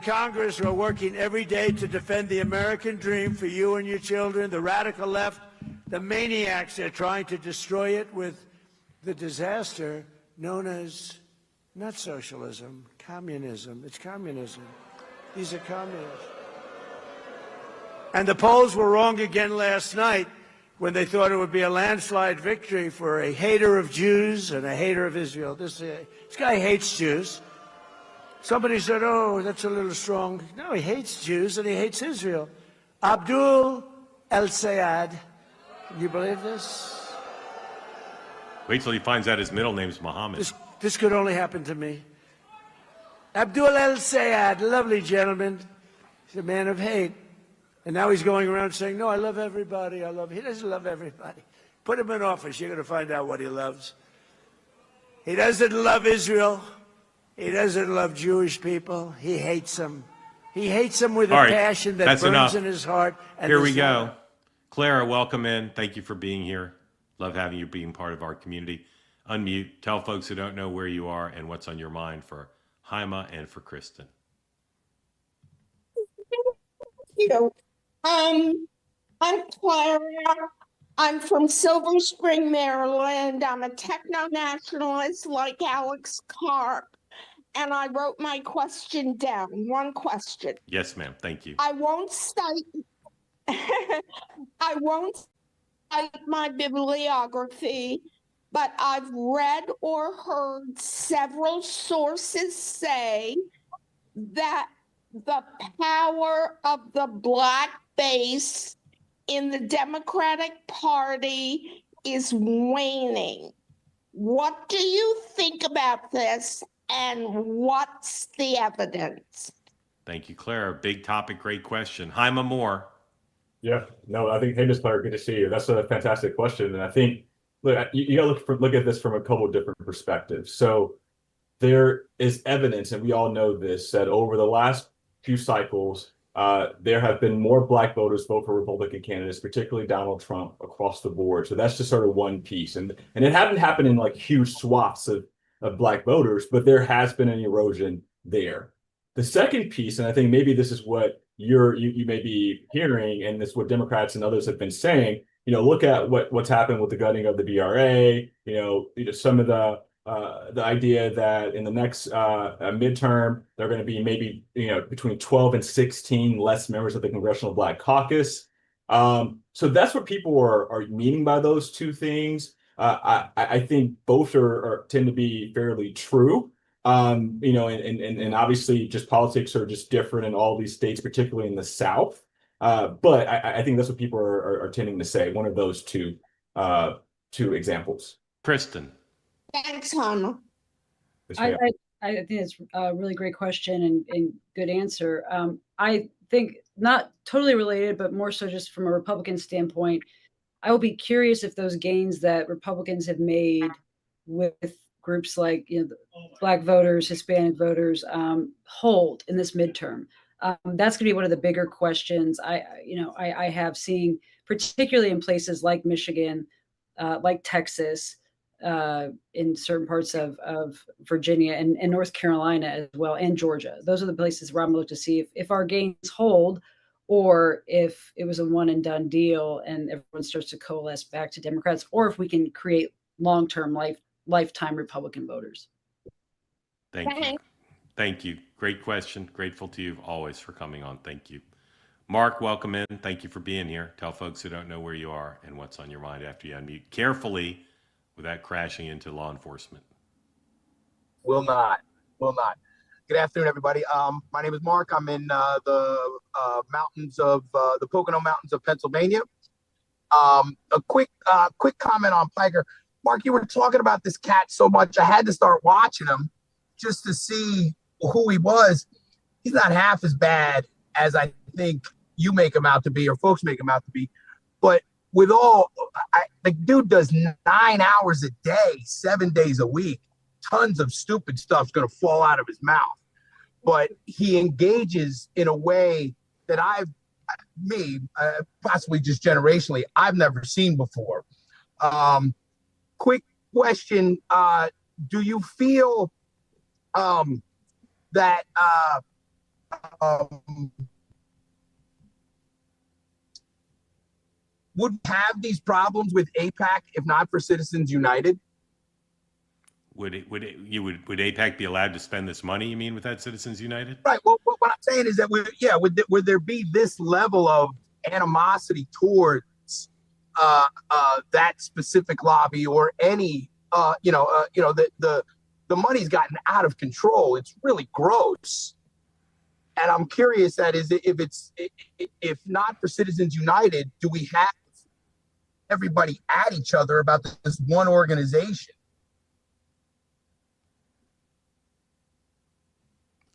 Congress are working every day to defend the American dream for you and your children. The radical left, the maniacs are trying to destroy it with the disaster known as not socialism, communism. It's communism. These are communists. And the polls were wrong again last night when they thought it would be a landslide victory for a hater of Jews and a hater of Israel. This guy hates Jews. Somebody said, oh, that's a little strong. No, he hates Jews and he hates Israel. Abdul el-Sayed. Can you believe this? Wait till he finds out his middle name's Muhammad. This could only happen to me. Abdul el-Sayed, lovely gentleman. He's a man of hate. And now he's going around saying, no, I love everybody. He doesn't love everybody. Put him in office. You're going to find out what he loves. He doesn't love Israel. He doesn't love Jewish people. He hates them. He hates them with a passion that burns enough. in his heart. And here we go. Clara, welcome in. Thank you for being here. Love having you being part of our community. Unmute. Tell folks who don't know where you are and what's on your mind for Hyma and for Kristin. You. I'm Clara. I'm from Silver Spring, Maryland. I'm a techno-nationalist like Alex Karp. And I wrote my question down. One question. Yes, ma'am. Thank you. I won't cite my bibliography, but I've read or heard several sources say that the power of the Black base in the Democratic Party is waning. What do you think about this, and what's the evidence? Thank you, Clara. Big topic, great question. Hyma Moore. Yeah, no, I think, hey, Ms. Clark, good to see you. That's a fantastic question. And I think, look, you got to look at this from a couple of different perspectives. So there is evidence, and we all know this, that over the last few cycles, there have been more Black voters vote for Republican candidates, particularly Donald Trump, across the board. So that's just sort of one piece. And it hadn't happened in like huge swaths of Black voters, but there has been an erosion there. The second piece, and I think maybe this is what you may be hearing, and it's what Democrats and others have been saying, look at what's happened with the gutting of the BRA, some of the idea that in the next midterm, there are going to be maybe, between 12 and 16 less members of the Congressional Black Caucus. So that's what people are meaning by those two things. I think both tend to be fairly true. And obviously just politics are just different in all these states, particularly in the South. But I think that's what people are tending to say. One of those two examples. Kristin. Thanks, Hyma. I think it's a really great question and good answer. I think not totally related, but more so just from a Republican standpoint, I will be curious if those gains that Republicans have made with groups like Black voters, Hispanic voters hold in this midterm. That's going to be one of the bigger questions I have, seeing particularly in places like Michigan, like Texas, in certain parts of Virginia and North Carolina as well, and Georgia. Those are the places where I'm looking to see if our gains hold, or if it was a one and done deal and everyone starts to coalesce back to Democrats, or if we can create long-term lifetime Republican voters. Thank you. Thank you. Great question. Grateful to you always for coming on. Thank you. Mark, welcome in. Thank you for being here. Tell folks who don't know where you are and what's on your mind after you unmute carefully without crashing into law enforcement. Will not. Good afternoon, everybody. My name is Mark. I'm in the mountains of the Pocono Mountains of Pennsylvania. A quick comment on Piker. Mark, you were talking about this cat so much, I had to start watching him just to see who he was. He's not half as bad as I think you make him out to be, or folks make him out to be. But with all, the dude does 9 hours a day, 7 days a week. Tons of stupid stuff's going to fall out of his mouth. But he engages in a way that possibly just generationally, I've never seen before. Quick question. Do you feel that would have these problems with AIPAC if not for Citizens United? Would AIPAC be allowed to spend this money, you mean, without Citizens United? Right. Well, what I'm saying is that would there be this level of animosity towards that specific lobby or any the money's gotten out of control. It's really gross. And I'm curious that if not for Citizens United, do we have everybody at each other about this one organization?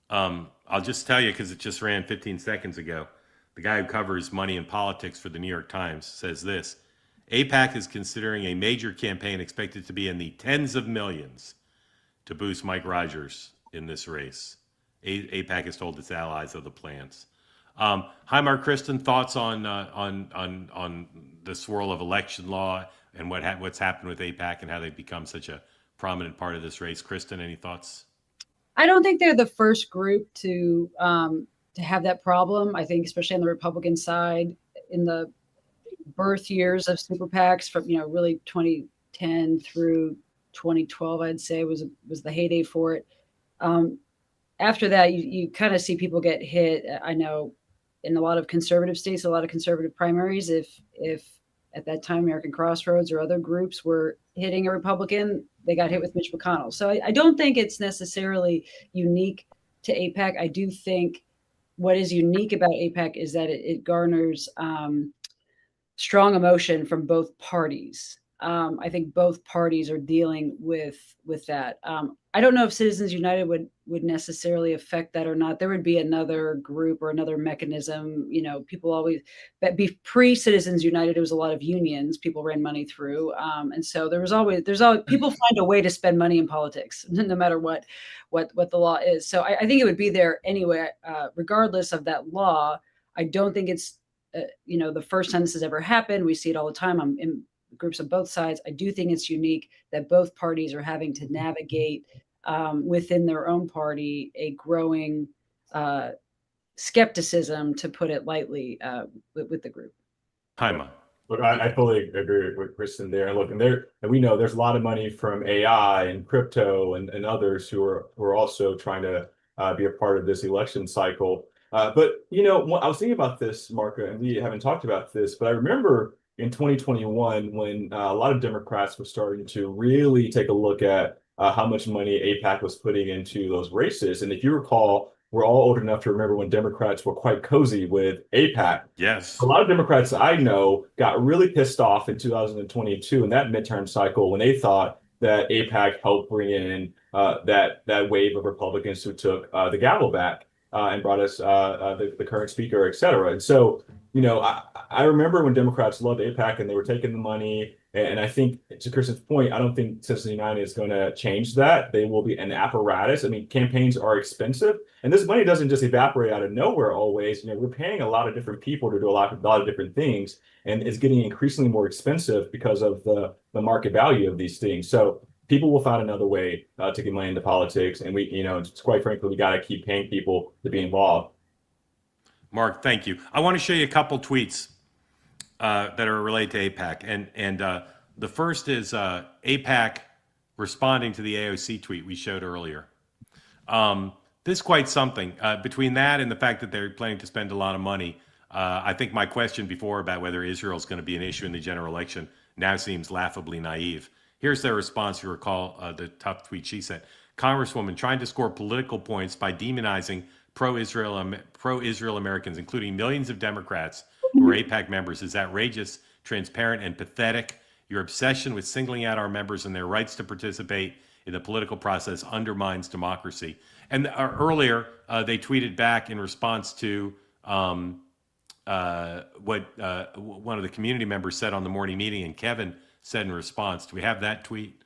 I'll just tell you, because it just ran 15 seconds ago, the guy who covers money and politics for the New York Times says this: AIPAC is considering a major campaign expected to be in the tens of millions to boost Mike Rogers in this race. AIPAC has told its allies of the plans. Hi, Mark. Kristin, thoughts on the swirl of election law and what's happened with AIPAC and how they've become such a prominent part of this race? Kristin, any thoughts? I don't think they're the first group to have that problem. I think, especially on the Republican side, in the birth years of super PACs, from really 2010 through 2012, I'd say was the heyday for it. After that, you kind of see people get hit. I know in a lot of conservative states, a lot of conservative primaries, if at that time American Crossroads or other groups were hitting a Republican, they got hit with Mitch McConnell. So I don't think it's necessarily unique to AIPAC. I do think what is unique about AIPAC is that it garners strong emotion from both parties. I think both parties are dealing with that. I don't know if Citizens United would necessarily affect that or not. There would be another group or another mechanism. People always, but pre-Citizens United, it was a lot of unions people ran money through, and so there's always people find a way to spend money in politics, no matter what the law is. So I think it would be there anyway, regardless of that law. I don't think it's the first time this has ever happened. We see it all the time. I'm in groups on both sides. I do think it's unique that both parties are having to navigate within their own party a growing skepticism, to put it lightly, with the group. Hyma. Look, I fully agree with Kristin there. And look, and we know there's a lot of money from AI and crypto and others who are also trying to be a part of this election cycle. But I was thinking about this, Mark, and we haven't talked about this, but I remember in 2021 when a lot of Democrats were starting to really take a look at how much money AIPAC was putting into those races. And if you recall, we're all old enough to remember when Democrats were quite cozy with AIPAC. Yes. A lot of Democrats I know got really pissed off in 2022 in that midterm cycle when they thought that AIPAC helped bring in that wave of Republicans who took the gavel back and brought us the current speaker, et cetera. And so, I remember when Democrats loved AIPAC and they were taking the money. And I think, to Kristin's point, I don't think Citizens United is going to change that. They will be an apparatus. I mean, campaigns are expensive, and this money doesn't just evaporate out of nowhere always. We're paying a lot of different people to do a lot of different things, and it's getting increasingly more expensive because of the market value of these things. So people will find another way to get money into politics, and quite frankly, we got to keep paying people to be involved. Mark, thank you. I want to show you a couple tweets that are related to AIPAC, and The first is AIPAC responding to the AOC tweet we showed earlier. This is quite something. Between that and the fact that they're planning to spend a lot of money, I think my question before about whether Israel is going to be an issue in the general election now seems laughably naive. Here's their response. You recall the tough tweet she sent. Congresswoman trying to score political points by demonizing pro-Israel Americans, including millions of Democrats who are AIPAC members, is outrageous, transparent, and pathetic. Your obsession with singling out our members and their rights to participate in the political process undermines democracy. And earlier, they tweeted back in response to what one of the community members said on the morning meeting, and Kevin said in response. Do we have that tweet?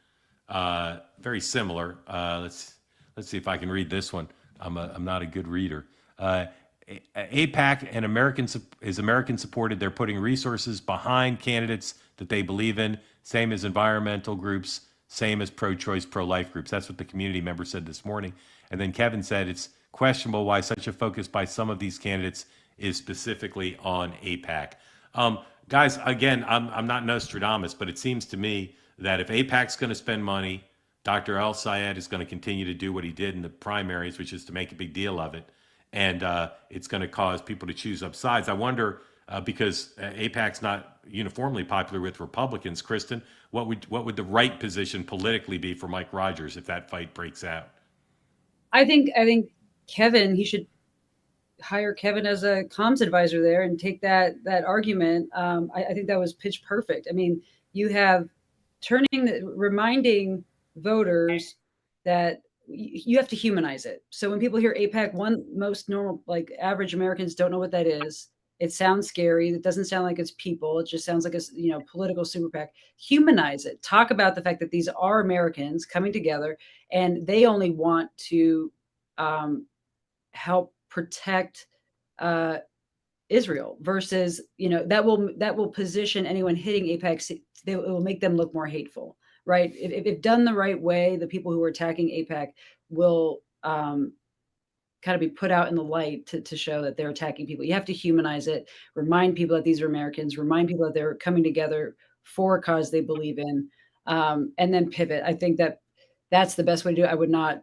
Very similar. Let's see if I can read this one. I'm not a good reader. AIPAC and is American supported. They're putting resources behind candidates that they believe in, same as environmental groups, same as pro-choice, pro-life groups. That's what the community member said this morning. And then Kevin said it's questionable why such a focus by some of these candidates is specifically on AIPAC. Guys, again, I'm not Nostradamus, but it seems to me that if AIPAC's going to spend money, Dr. El Sayed is going to continue to do what he did in the primaries, which is to make a big deal of it. And it's going to cause people to choose up sides. I wonder, because AIPAC's not uniformly popular with Republicans, Kristin, what would the right position politically be for Mike Rogers if that fight breaks out? I think Kevin, he should hire Kevin as a comms advisor there and take that argument. I think that was pitch perfect. I mean, you have reminding voters that you have to humanize it. So when people hear AIPAC, most normal, like average Americans don't know what that is. It sounds scary. It doesn't sound like it's people. It just sounds like a political super PAC. Humanize it. Talk about the fact that these are Americans coming together, and they only want to help protect Israel. Versus, that will position anyone hitting AIPAC. It will make them look more hateful, right? If done the right way, the people who are attacking AIPAC will kind of be put out in the light to show that they're attacking people. You have to humanize it, remind people that these are Americans, remind people that they're coming together for a cause they believe in, and then pivot. I think that's the best way to do it. I would not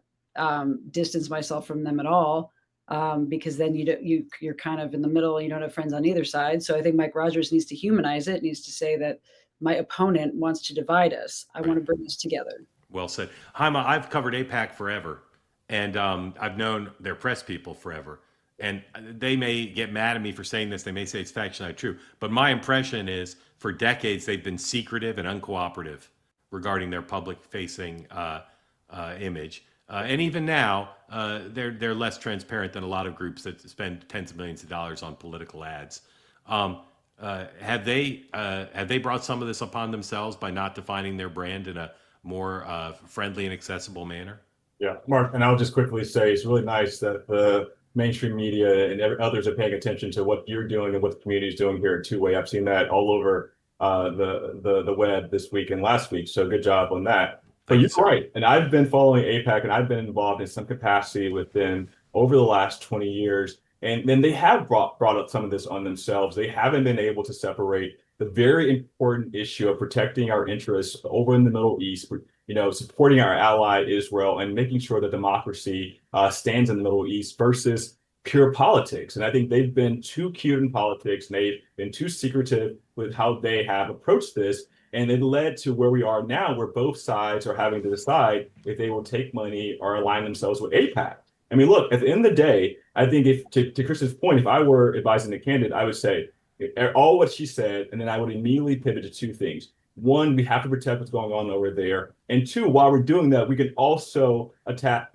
distance myself from them at all, because then you're kind of in the middle and you don't have friends on either side. So I think Mike Rogers needs to humanize it, needs to say that my opponent wants to divide us. I want to bring us together. Well said. Hyma, I've covered AIPAC forever. And I've known their press people forever. And they may get mad at me for saying this. They may say it's factually not true. But my impression is for decades, they've been secretive and uncooperative regarding their public-facing image. And even now, they're less transparent than a lot of groups that spend tens of millions of dollars on political ads. Have they brought some of this upon themselves by not defining their brand in a more friendly and accessible manner? Yeah, Mark, and I'll just quickly say it's really nice that the mainstream media and others are paying attention to what you're doing and what the community is doing here at Two-Way. I've seen that all over the web this week and last week, so good job on that. But you're right, and I've been following AIPAC, and I've been involved in some capacity with them over the last 20 years, and then they have brought up some of this on themselves. They haven't been able to separate the very important issue of protecting our interests over in the Middle East, supporting our ally Israel and making sure that democracy stands in the Middle East versus pure politics. And I think they've been too cute in politics, and they've been too secretive with how they have approached this. And it led to where we are now, where both sides are having to decide if they will take money or align themselves with AIPAC. I mean, look, at the end of the day, I think if to Kristin's point, if I were advising the candidate, I would say all what she said, and then I would immediately pivot to two things. One, we have to protect what's going on over there. And two, while we're doing that, we can also attack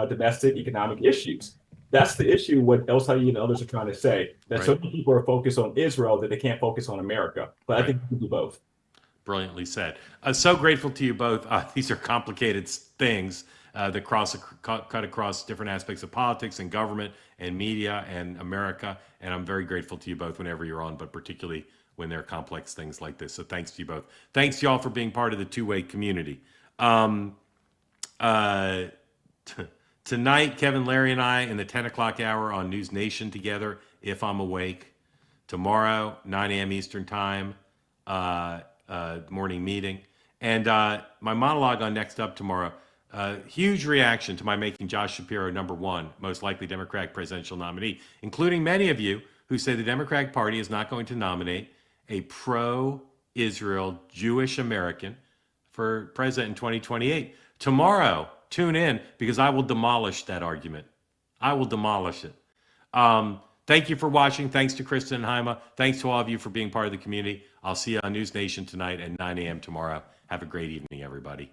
domestic economic issues. That's the issue what El Sayed and others are trying to say, that Right. so many people are focused on Israel that they can't focus on America. But I think we can do both. Brilliantly said. So grateful to you both. These are complicated things that cut across different aspects of politics and government and media and America. And I'm very grateful to you both whenever you're on, but particularly when there are complex things like this. So thanks to you both. Thanks to y'all for being part of the Two-Way community. Tonight, Kevin, Larry, and I in the 10 o'clock hour on News Nation together, if I'm awake. Tomorrow, 9 a.m. Eastern time, morning meeting. And my monologue on Next Up tomorrow, huge reaction to my making Josh Shapiro #1 most likely Democratic presidential nominee, including many of you who say the Democratic Party is not going to nominate a pro-Israel Jewish American for president in 2028. Tomorrow, tune in, because I will demolish that argument. I will demolish it. Thank you for watching. Thanks to Kristin and Hyma. Thanks to all of you for being part of the community. I'll see you on News Nation tonight at 9 a.m. tomorrow. Have a great evening, everybody.